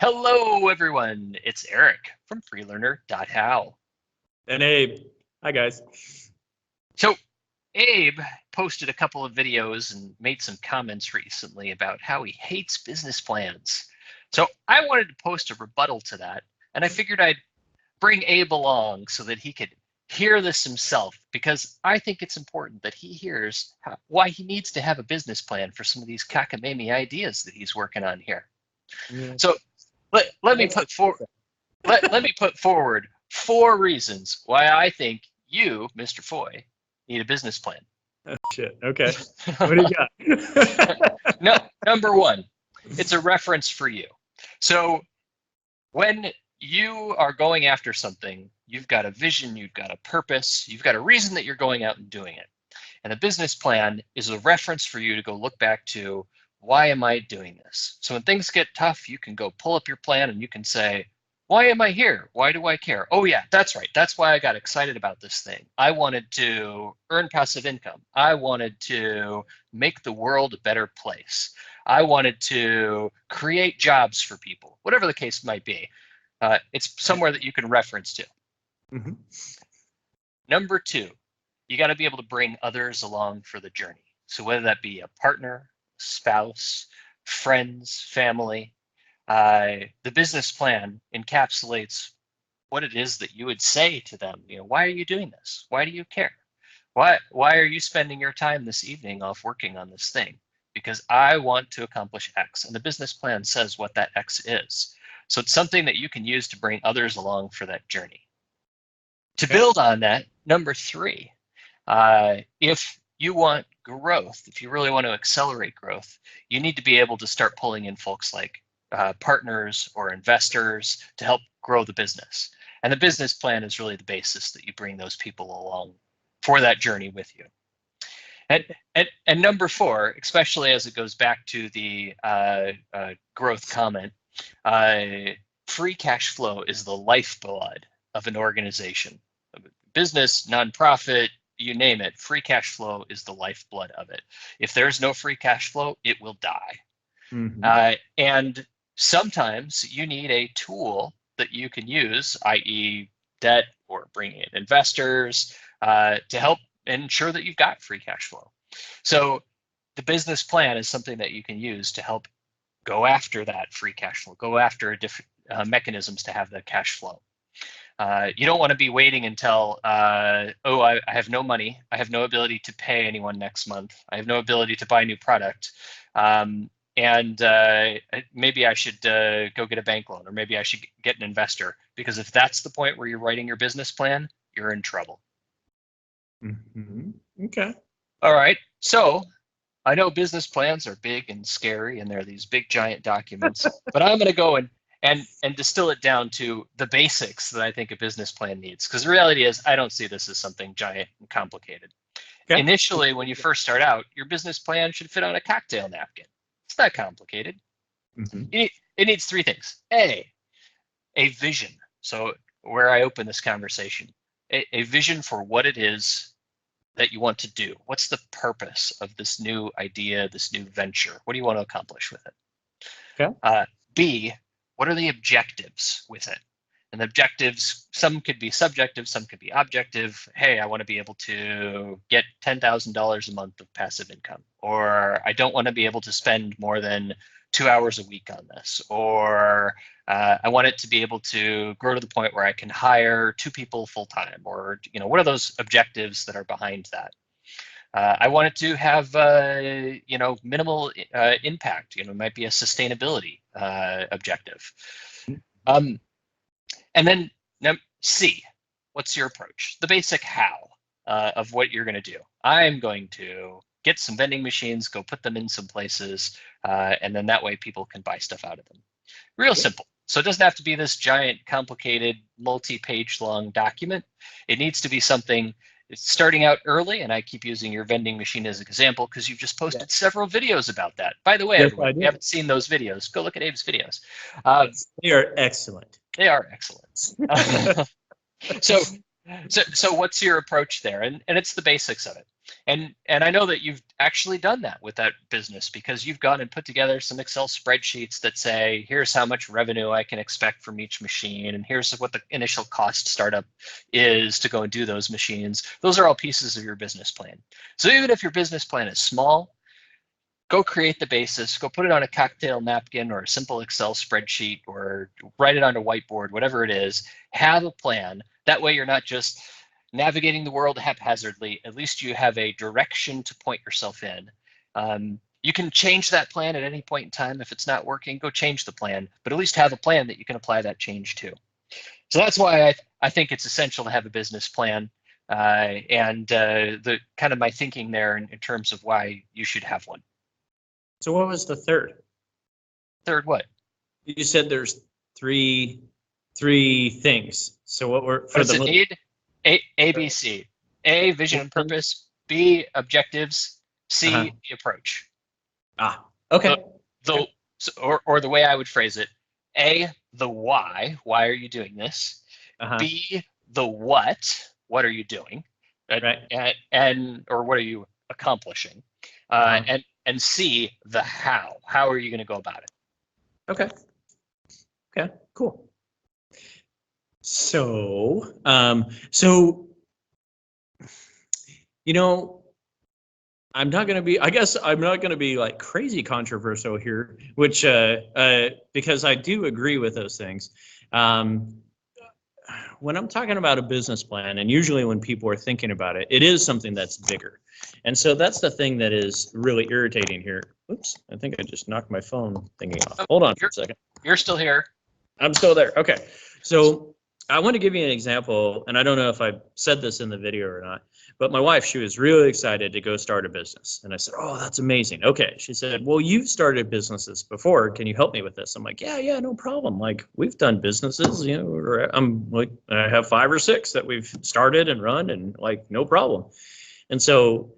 Hello, everyone. It's Erik from freelearner.how. And Abe. Hi, guys. So, Abe posted a couple of videos and made some comments recently about how he hates business plans. So, I wanted to post a rebuttal to that, and I figured I'd bring Abe along so that he could hear this himself, because I think it's important that he hears why he needs to have a business plan for some of these cockamamie ideas that he's working on here. Yeah. So, let me put forward 4 reasons why I think you, Mr. Foy, need a business plan. Oh, shit. Okay. What do you got? No, number 1, it's a reference for you. So when you are going after something, you've got a vision, you've got a purpose, you've got a reason that you're going out and doing it. And a business plan is a reference for you to go look back to, why am I doing this? So when things get tough, you can go pull up your plan and you can say, why am I here? Why do I care? Oh yeah, that's right. That's why I got excited about this thing. I wanted to earn passive income. I wanted to make the world a better place. I wanted to create jobs for people, whatever the case might be. It's somewhere that you can reference to. Mm-hmm. Number 2, you got to be able to bring others along for the journey. So whether that be a partner, spouse, friends, family, the business plan encapsulates what it is that you would say to them. Why are you doing this? Why do you care? Why are you spending your time this evening off working on this thing? Because I want to accomplish X, and the business plan says what that X is. So it's something that you can use to bring others along for that journey. To build on that, number 3, if you want growth, if you really want to accelerate growth, you need to be able to start pulling in folks like partners or investors to help grow the business. And the business plan is really the basis that you bring those people along for that journey with you. And number 4, especially as it goes back to the growth comment, free cash flow is the lifeblood of an organization. Business, nonprofit, you name it, free cash flow is the lifeblood of it. If there's no free cash flow, it will die. Mm-hmm. And sometimes you need a tool that you can use, i.e. debt or bringing in investors, to help ensure that you've got free cash flow. So the business plan is something that you can use to help go after that free cash flow, go after different mechanisms to have that cash flow. You don't want to be waiting until, I have no money, I have no ability to pay anyone next month, I have no ability to buy a new product, and maybe I should go get a bank loan, or maybe I should get an investor, because if that's the point where you're writing your business plan, you're in trouble. Mm-hmm. Okay. All right, so I know business plans are big and scary, and they're these big giant documents, but I'm going to go and distill it down to the basics that I think a business plan needs. Because the reality is, I don't see this as something giant and complicated. Okay. Initially, when you first start out, your business plan should fit on a cocktail napkin. It's not complicated. Mm-hmm. It needs 3 things. A vision. So where I open this conversation, a vision for what it is that you want to do. What's the purpose of this new idea, this new venture? What do you want to accomplish with it? Okay. B, what are the objectives with it? And the objectives, some could be subjective, some could be objective. Hey, I want to be able to get $10,000 a month of passive income, or I don't want to be able to spend more than 2 hours a week on this, or I want it to be able to grow to the point where I can hire 2 people full time, or what are those objectives that are behind that? I want it to have minimal impact. It might be a sustainability objective. And then C, what's your approach? The basic how of what you're going to do. I'm going to get some vending machines, go put them in some places, and then that way people can buy stuff out of them. Real simple. So it doesn't have to be this giant, complicated, multi-page long document. It needs to be something. It's starting out early, and I keep using your vending machine as an example because you've just posted several videos about that. By the way, everyone, if you haven't seen those videos, go look at Abe's videos. They are excellent. They are excellent. So So what's your approach there? And it's the basics of it. And I know that you've actually done that with that business because you've gone and put together some Excel spreadsheets that say, here's how much revenue I can expect from each machine, and here's what the initial cost startup is to go and do those machines. Those are all pieces of your business plan. So even if your business plan is small, go create the basis, go put it on a cocktail napkin or a simple Excel spreadsheet or write it on a whiteboard, whatever it is, have a plan. That way you're not just navigating the world haphazardly. At least you have a direction to point yourself in. You can change that plan at any point in time. If it's not working, go change the plan, but at least have a plan that you can apply that change to. So that's why I think it's essential to have a business plan. And the kind of my thinking there in terms of why you should have one. So what was the third? Third what? You said there's three things. So what were What does it need? A, B, C. A, vision and purpose. B, objectives. C, the approach. Okay. Or the way I would phrase it, A, the why. Why are you doing this? B, the what are you doing? Right. And or what are you accomplishing? And C, the how. How are you going to go about it? Okay. Okay, cool. So, I'm not going to be, I guess I'm not going to be like crazy controversial here, which, because I do agree with those things. When I'm talking about a business plan, and usually when people are thinking about it, it is something that's bigger. And so that's the thing that is really irritating here. Oops, I think I just knocked my phone thingy off. Hold on for a second. You're still here. I'm still there. Okay. So I want to give you an example, and I don't know if I said this in the video or not, but my wife, she was really excited to go start a business. And I said, oh, that's amazing. Okay. She said, well, you've started businesses before. Can you help me with this? I'm like, yeah, no problem. Like, we've done businesses, I'm like, I have 5 or 6 that we've started and run, and like, no problem. And so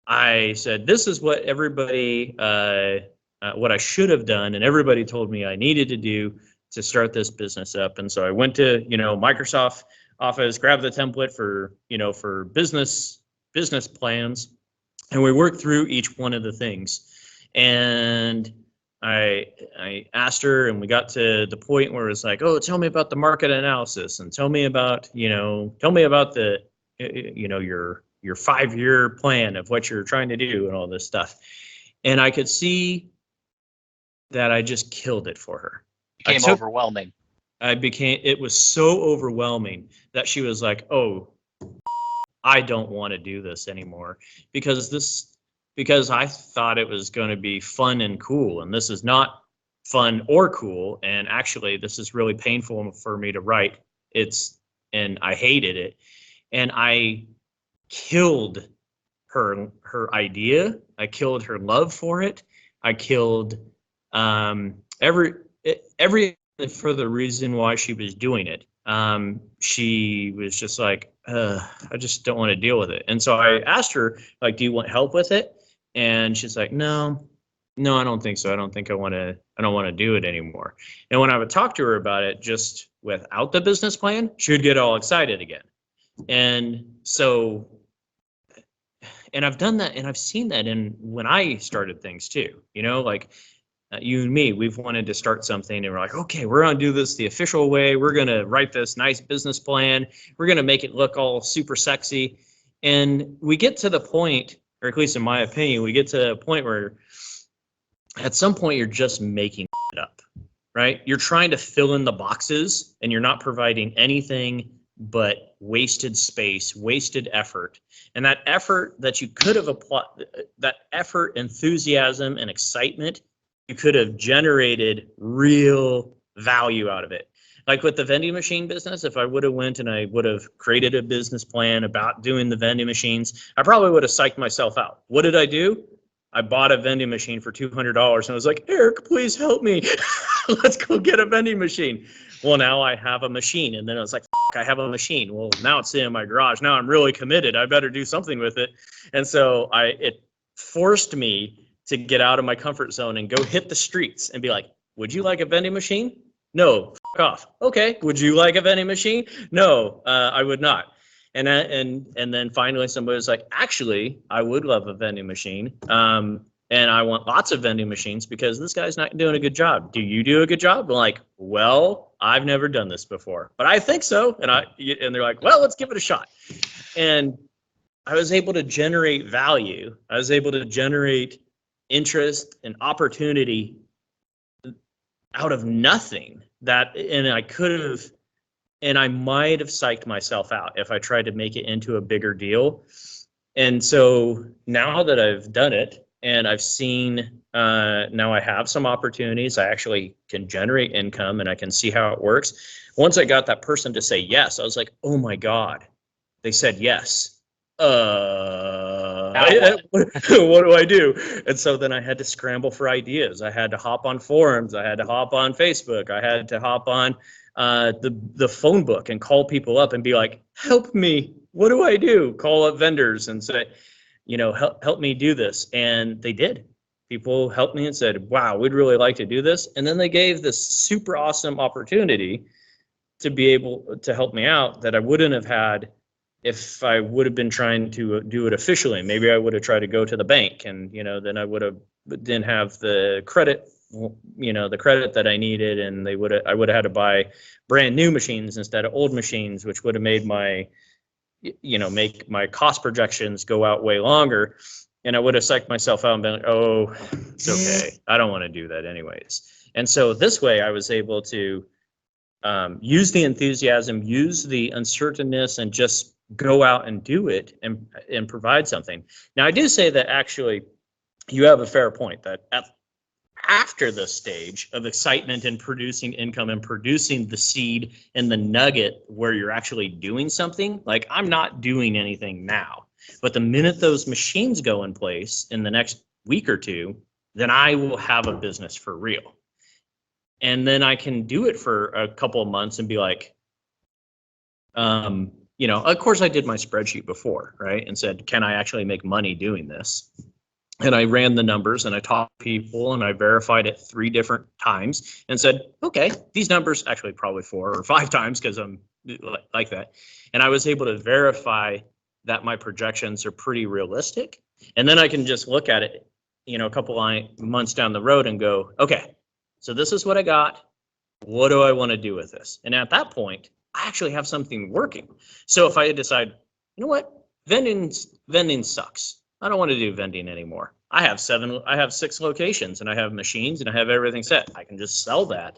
I said, this is what everybody, what I should have done. And everybody told me I needed to do to start this business up. And so I went to, Microsoft Office, grabbed the template for, for business plans, and we worked through each one of the things. And I asked her, and we got to the point where it's like, oh, tell me about the market analysis, and tell me about the, your 5-year plan of what you're trying to do and all this stuff. And I could see that I just killed it for her. Became overwhelming. It was so overwhelming that she was like, oh, I don't want to do this anymore because I thought it was going to be fun and cool, and this is not fun or cool. And actually, this is really painful for me to write. And I hated it. And I killed her idea. I killed her love for it. I killed every for the reason why she was doing it. She was just like, I just don't want to deal with it. And so I asked her, like, do you want help with it? And she's like, no, I don't think so. I don't want to do it anymore. And when I would talk to her about it, just without the business plan, she would get all excited again. And so, and I've done that, and I've seen that when I started things too, like, you and me, we've wanted to start something, and we're like, okay, we're going to do this the official way. We're going to write this nice business plan. We're going to make it look all super sexy. And we get to the point, or at least in my opinion, we get to a point where at some point you're just making it up, right? You're trying to fill in the boxes, and you're not providing anything but wasted space, wasted effort. And that effort that you could have applied, that effort, enthusiasm, and excitement, you could have generated real value out of it. Like with the vending machine business, if I would have went and I would have created a business plan about doing the vending machines, I probably would have psyched myself out. What did I do? I bought a vending machine for $200, and I was like, Eric, please help me. Let's go get a vending machine. Well, now I have a machine. And then I was like, I have a machine. Well, now it's in my garage. Now I'm really committed. I better do something with it. And so it forced me to get out of my comfort zone and go hit the streets and be like, would you like a vending machine? No, off. Okay. Would you like a vending machine? No, I would not. And then finally somebody was like, actually, I would love a vending machine. And I want lots of vending machines because this guy's not doing a good job. Do you do a good job? I'm like, well, I've never done this before, but I think so. And they're like, well, let's give it a shot. And I was able to generate value. I was able to generate interest and opportunity out of nothing and I might have psyched myself out if I tried to make it into a bigger deal. And so now that I've done it and I've seen, now I have some opportunities, I actually can generate income and I can see how it works. Once I got that person to say yes, I was like, oh my God, they said yes. Now what? What do I do? And so then I had to scramble for ideas. I had to hop on forums. I had to hop on Facebook. I had to hop on the phone book and call people up and be like, help me. What do I do? Call up vendors and say, help me do this. And they did. People helped me and said, wow, we'd really like to do this. And then they gave this super awesome opportunity to be able to help me out that I wouldn't have had if I would have been trying to do it officially. Maybe I would have tried to go to the bank and, then I didn't have the credit, the credit that I needed. And I would have had to buy brand new machines instead of old machines, which would have made make my cost projections go out way longer. And I would have psyched myself out and been like, oh, it's okay. I don't want to do that anyways. And so this way I was able to use the enthusiasm, use the uncertainness, and just go out and do it and provide something. Now, I do say that actually you have a fair point that after the stage of excitement and producing income and producing the seed and the nugget where you're actually doing something, like I'm not doing anything now, but the minute those machines go in place in the next week or two, then I will have a business for real. And then I can do it for a couple of months and be like, of course I did my spreadsheet before, right? And said, can I actually make money doing this? And I ran the numbers and I talked to people and I verified it 3 different times and said, okay, these numbers, actually probably 4 or 5 times because I'm like that. And I was able to verify that my projections are pretty realistic. And then I can just look at it, a couple of months down the road and go, okay, so this is what I got. What do I want to do with this? And at that point, I actually have something working. So if I decide, you know what, vending sucks. I don't want to do vending anymore. I have 6 locations and I have machines and I have everything set. I can just sell that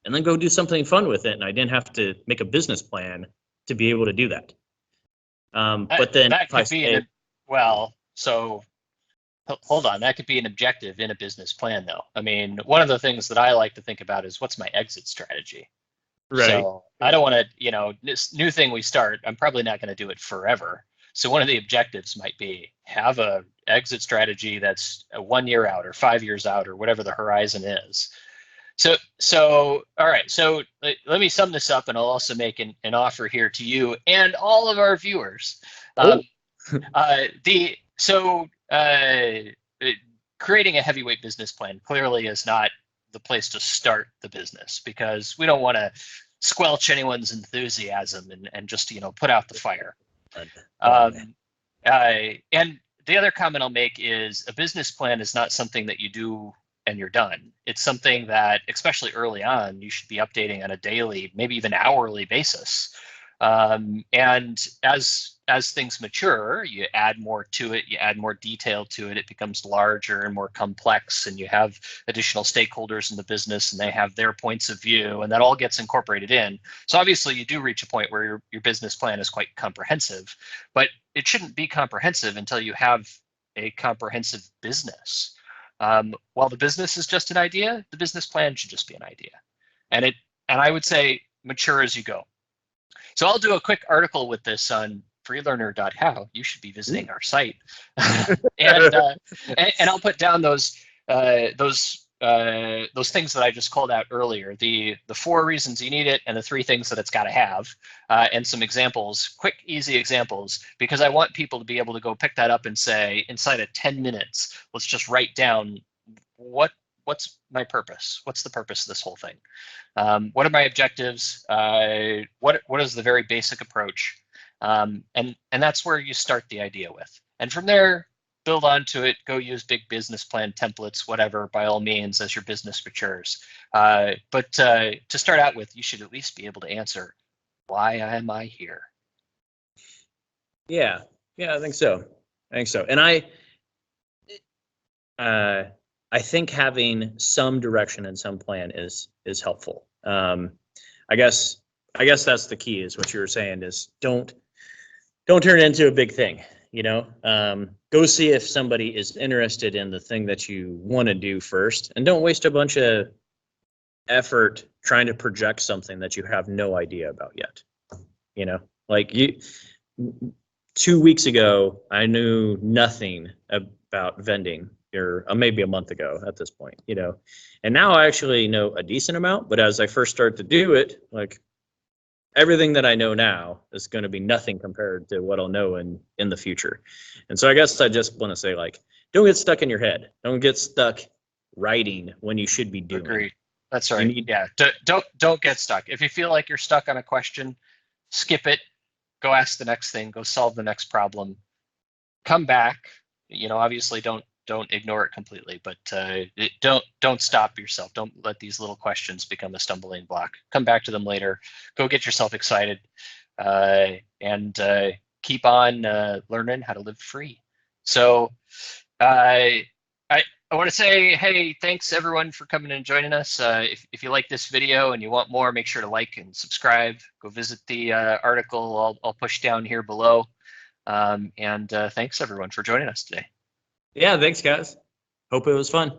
and then go do something fun with it. And I didn't have to make a business plan to be able to do that. But then that if I could be say, so hold on, that could be an objective in a business plan though. I mean, one of the things that I like to think about is what's my exit strategy. right, So I don't want to, this new thing we start, I'm probably not going to do it forever. So one of the objectives might be have a exit strategy that's 1 year out or 5 years out or whatever the horizon is. So all right. So let me sum this up, and I'll also make an offer here to you and all of our viewers. Um, the so creating a heavyweight business plan clearly is not the place to start the business because we don't want to squelch anyone's enthusiasm and just put out the fire. And the other comment I'll make is a business plan is not something that you do and you're done. It's something that, especially early on, you should be updating on a daily, maybe even hourly basis. And as things mature, you add more to it, you add more detail to it, it becomes larger and more complex, and you have additional stakeholders in the business and they have their points of view, and that all gets incorporated in. So obviously you do reach a point where your business plan is quite comprehensive, but it shouldn't be comprehensive until you have a comprehensive business. While the business is just an idea, the business plan should just be an idea. And I would say mature as you go. So I'll do a quick article with this on freelearner.how. You should be visiting our site, and I'll put down those things that I just called out earlier. The 4 reasons you need it, and the 3 things that it's got to have, and some examples, quick, easy examples, because I want people to be able to go pick that up and say, inside of 10 minutes, let's just write down what's my purpose? What's the purpose of this whole thing? What are my objectives? What is the very basic approach? And that's where you start the idea with. And from there, build onto it, go use big business plan templates, whatever, by all means, as your business matures. But to start out with, you should at least be able to answer, why am I here? Yeah, I think so. And I think having some direction and some plan is helpful. I guess that's the key. Is what you were saying is don't turn it into a big thing. Go see if somebody is interested in the thing that you want to do first, and don't waste a bunch of effort trying to project something that you have no idea about yet. Like 2 weeks ago, I knew nothing about vending, or maybe a month ago at this point, and now I actually know a decent amount. But as I first start to do it, like, everything that I know now is going to be nothing compared to what I'll know in the future. And so I guess I just want to say, like, don't get stuck in your head. Don't get stuck writing when you should be doing. Agreed. That's You right. need, Yeah. Don't get stuck. If you feel like you're stuck on a question, skip it. Go ask the next thing. Go solve the next problem. Come back. Obviously don't ignore it completely, but don't stop yourself. Don't let these little questions become a stumbling block. Come back to them later. Go get yourself excited, and keep on learning how to live free. So I I want to say, hey, thanks everyone for coming and joining us. If you like this video and you want more, make sure to like and subscribe. Go visit the article I'll push down here below. And thanks everyone for joining us today. yeah, thanks guys. Hope it was fun.